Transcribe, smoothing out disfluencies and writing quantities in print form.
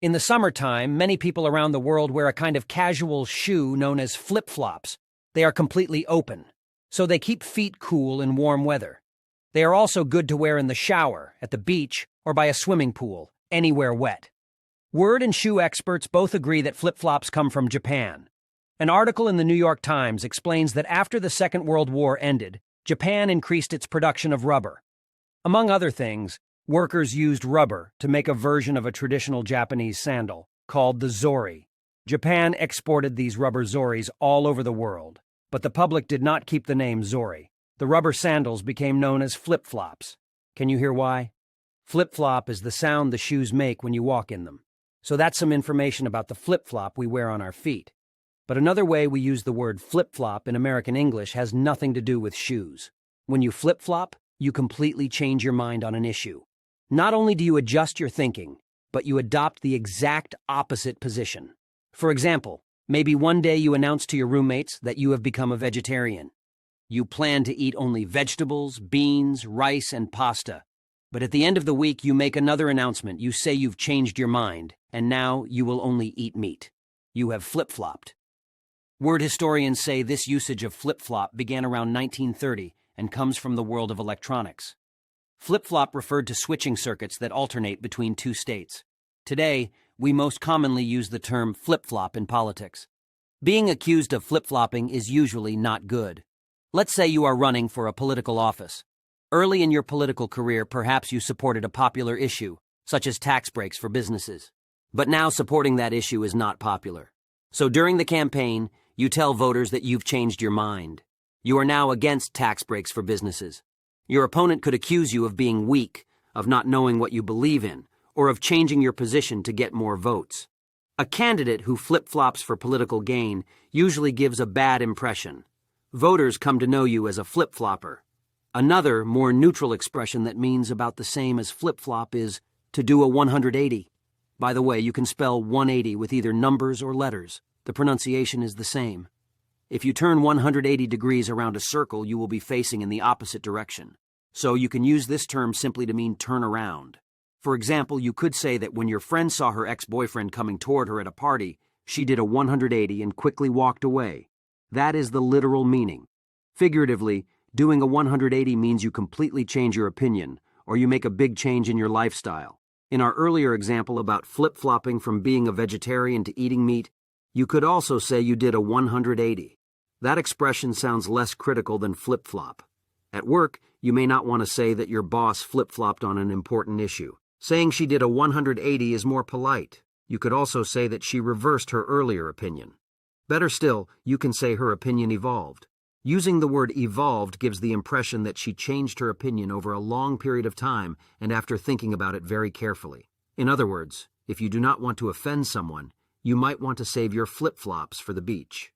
In the summertime, many people around the world wear a kind of casual shoe known as flip-flops. They are completely open, so they keep feet cool in warm weather. They are also good to wear in the shower, at the beach, or by a swimming pool, anywhere wet. Word and shoe experts both agree that flip-flops come from Japan. An article in the New York Times explains that after the Second World War ended, Japan increased its production of rubber. Among other things, workers used rubber to make a version of a traditional Japanese sandal, called the zori. Japan exported these rubber zoris all over the world, but the public did not keep the name zori. The rubber sandals became known as flip-flops. Can you hear why? Flip-flop is the sound the shoes make when you walk in them. So that's some information about the flip-flop we wear on our feet. But another way we use the word flip-flop in American English has nothing to do with shoes. When you flip-flop, you completely change your mind on an issue. Not only do you adjust your thinking, but you adopt the exact opposite position. For example, maybe one day you announce to your roommates that you have become a vegetarian. You plan to eat only vegetables, beans, rice, and pasta. But at the end of the week, you make another announcement. You say you've changed your mind, and now you will only eat meat. You have flip-flopped. Word historians say this usage of flip-flop began around 1930 and comes from the world of electronics. Flip-flop referred to switching circuits that alternate between two states. Today, we most commonly use the term flip-flop in politics. Being accused of flip-flopping is usually not good. Let's say you are running for a political office. Early in your political career, perhaps you supported a popular issue, such as tax breaks for businesses. But now supporting that issue is not popular. So during the campaign, you tell voters that you've changed your mind. You are now against tax breaks for businesses. Your opponent could accuse you of being weak, of not knowing what you believe in, or of changing your position to get more votes. A candidate who flip-flops for political gain usually gives a bad impression. Voters come to know you as a flip-flopper. Another, more neutral expression that means about the same as flip-flop is to do a 180. By the way, you can spell 180 with either numbers or letters. The pronunciation is the same. If you turn 180 degrees around a circle, you will be facing in the opposite direction. So you can use this term simply to mean turn around. For example, you could say that when your friend saw her ex-boyfriend coming toward her at a party, she did a 180 and quickly walked away. That is the literal meaning. Figuratively, doing a 180 means you completely change your opinion, or you make a big change in your lifestyle. In our earlier example about flip-flopping from being a vegetarian to eating meat, you could also say you did a 180. That expression sounds less critical than flip-flop. At work, you may not want to say that your boss flip-flopped on an important issue. Saying she did a 180 is more polite. You could also say that she reversed her earlier opinion. Better still, you can say her opinion evolved. Using the word evolved gives the impression that she changed her opinion over a long period of time and after thinking about it very carefully. In other words, if you do not want to offend someone, you might want to save your flip-flops for the beach.